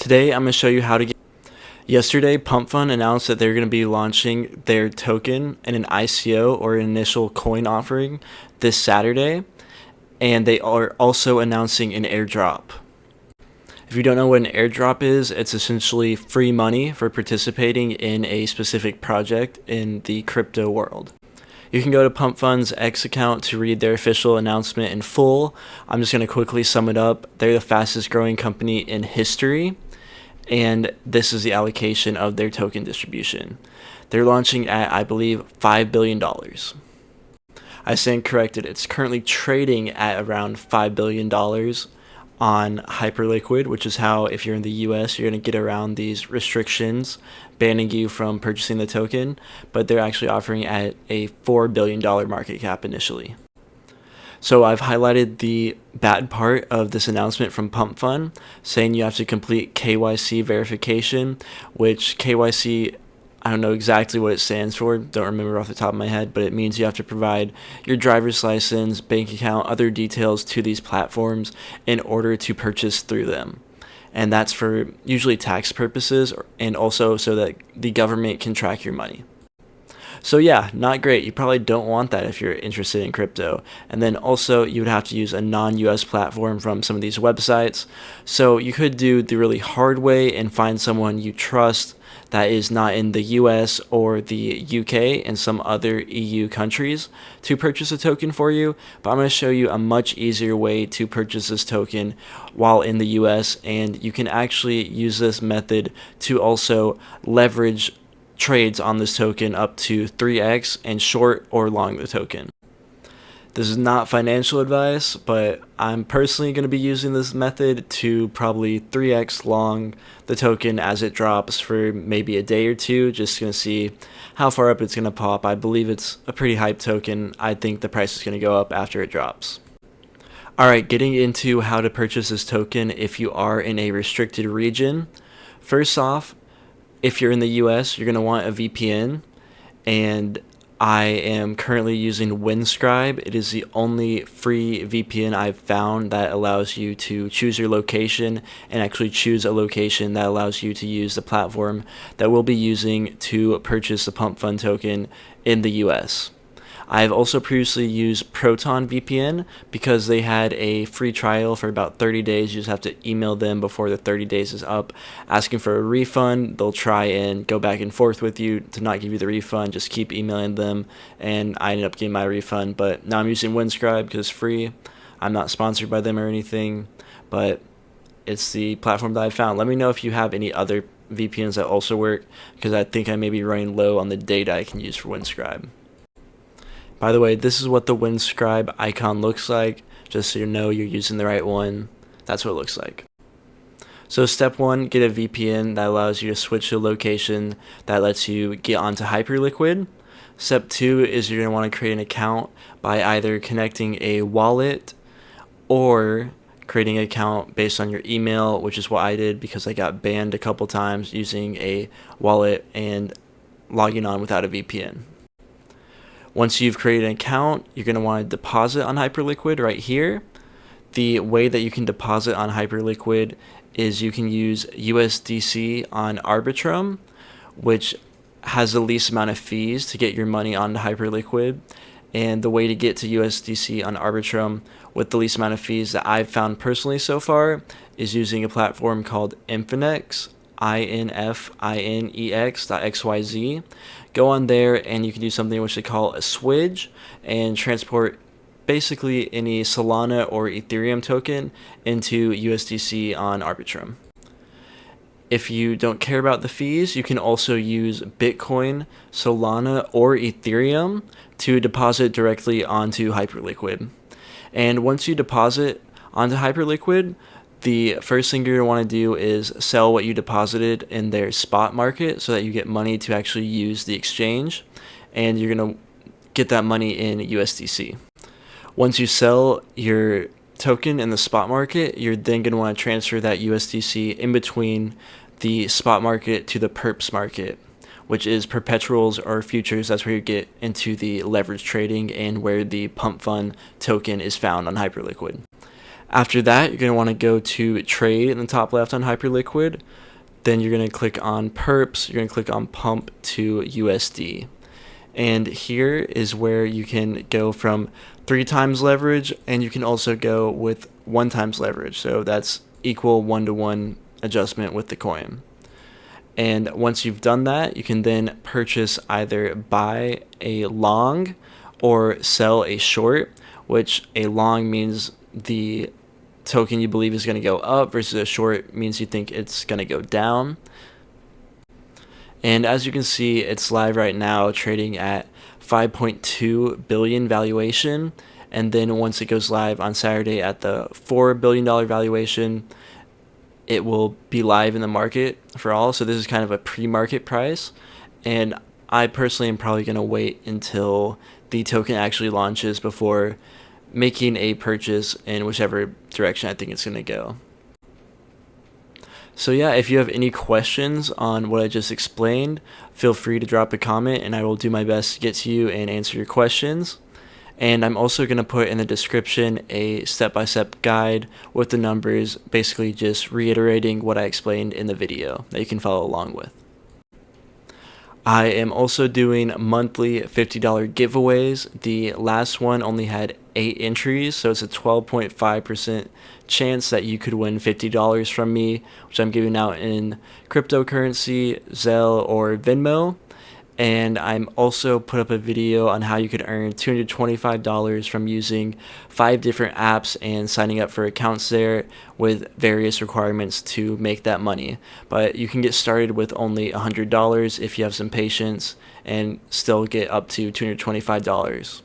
Today I'm going to show you how to get. Yesterday, Pumpfun announced that they're going to be launching their token in an ICO or initial coin offering this Saturday, and they are also announcing an airdrop. If you don't know what an airdrop is, it's essentially free money for participating in a specific project in the crypto world. You can go to Pumpfun's X account to read their official announcement in full. I'm just going to quickly sum it up. They're the fastest growing company in history, and this is the allocation of their token distribution. They're launching at, I believe, $5 billion. I stand corrected. It's currently trading at around $5 billion on hyperliquid, which is how, if you're in the US, you're going to get around these restrictions banning you from purchasing the token, but they're actually offering at a $4 billion market cap initially. So I've highlighted the bad part of this announcement from Pumpfun, saying you have to complete KYC verification, which KYC, I don't know exactly what it stands for, don't remember off the top of my head, but it means you have to provide your driver's license, bank account, other details to these platforms in order to purchase through them. And that's for usually tax purposes and also so that the government can track your money. So yeah, not great. You probably don't want that if you're interested in crypto. And then also you would have to use a non-US platform from some of these websites. So you could do the really hard way and find someone you trust that is not in the US or the UK and some other EU countries to purchase a token for you. But I'm going to show you a much easier way to purchase this token while in the US, and you can actually use this method to also leverage trades on this token up to 3x and short or long the token. This is not financial advice, but I'm personally going to be using this method to probably 3x long the token as it drops for maybe a day or two, just going to see how far up it's going to pop. I believe it's a pretty hype token. I think the price is going to go up after it drops. Alright, getting into how to purchase this token if you are in a restricted region. First off, if you're in the US, you're going to want a VPN, and I am currently using Windscribe. It is the only free VPN I've found that allows you to choose your location and actually choose a location that allows you to use the platform that we'll be using to purchase the Pumpfun token in the US. I've also previously used Proton VPN because they had a free trial for about 30 days. You just have to email them before the 30 days is up, asking for a refund. They'll try and go back and forth with you to not give you the refund. Just keep emailing them, and I ended up getting my refund. But now I'm using Windscribe because it's free. I'm not sponsored by them or anything, but it's the platform that I found. Let me know if you have any other VPNs that also work, because I think I may be running low on the data I can use for Windscribe. By the way, this is what the Windscribe icon looks like, just so you know you're using the right one. That's what it looks like. So step 1, get a VPN that allows you to switch to a location that lets you get onto Hyperliquid. Step 2 is you're going to want to create an account by either connecting a wallet or creating an account based on your email, which is what I did because I got banned a couple times using a wallet and logging on without a VPN. Once you've created an account, you're going to want to deposit on Hyperliquid right here. The way that you can deposit on Hyperliquid is you can use USDC on Arbitrum, which has the least amount of fees to get your money onto Hyperliquid. And the way to get to USDC on Arbitrum with the least amount of fees that I've found personally so far is using a platform called Infinex, INFINEX.xyz. Go on there and you can do something which they call a swidge and transport basically any Solana or Ethereum token into USDC on Arbitrum. If you don't care about the fees, you can also use Bitcoin, Solana, or Ethereum to deposit directly onto Hyperliquid. And once you deposit onto Hyperliquid, the first thing you're going to want to do is sell what you deposited in their spot market so that you get money to actually use the exchange, and you're going to get that money in USDC. Once you sell your token in the spot market, you're then going to want to transfer that USDC in between the spot market to the perps market, which is perpetuals or futures. That's where you get into the leverage trading and where the Pumpfun token is found on Hyperliquid. After that, you're going to want to go to trade in the top left on Hyperliquid. Then you're going to click on perps. You're going to click on pump to USD. And here is where you can go from 3 times leverage, and you can also go with 1 times leverage. So that's equal 1-to-1 adjustment with the coin. And once you've done that, you can then purchase either buy a long or sell a short, which a long means the token you believe is going to go up versus a short means you think it's going to go down. And as you can see, it's live right now trading at 5.2 billion valuation. And then once it goes live on Saturday at the $4 billion valuation, it will be live in the market for all. So this is kind of a pre-market price. And I personally am probably going to wait until the token actually launches before making a purchase in whichever direction I think it's going to go. So yeah, if you have any questions on what I just explained, feel free to drop a comment and I will do my best to get to you and answer your questions. And I'm also going to put in the description a step-by-step guide with the numbers, basically just reiterating what I explained in the video that you can follow along with. I am also doing monthly $50 giveaways. The last one only had 8 entries, so it's a 12.5% chance that you could win $50 from me, which I'm giving out in cryptocurrency, Zelle, or Venmo. And I'm also put up a video on how you could earn $225 from using 5 different apps and signing up for accounts there with various requirements to make that money. But you can get started with only $100 if you have some patience and still get up to $225.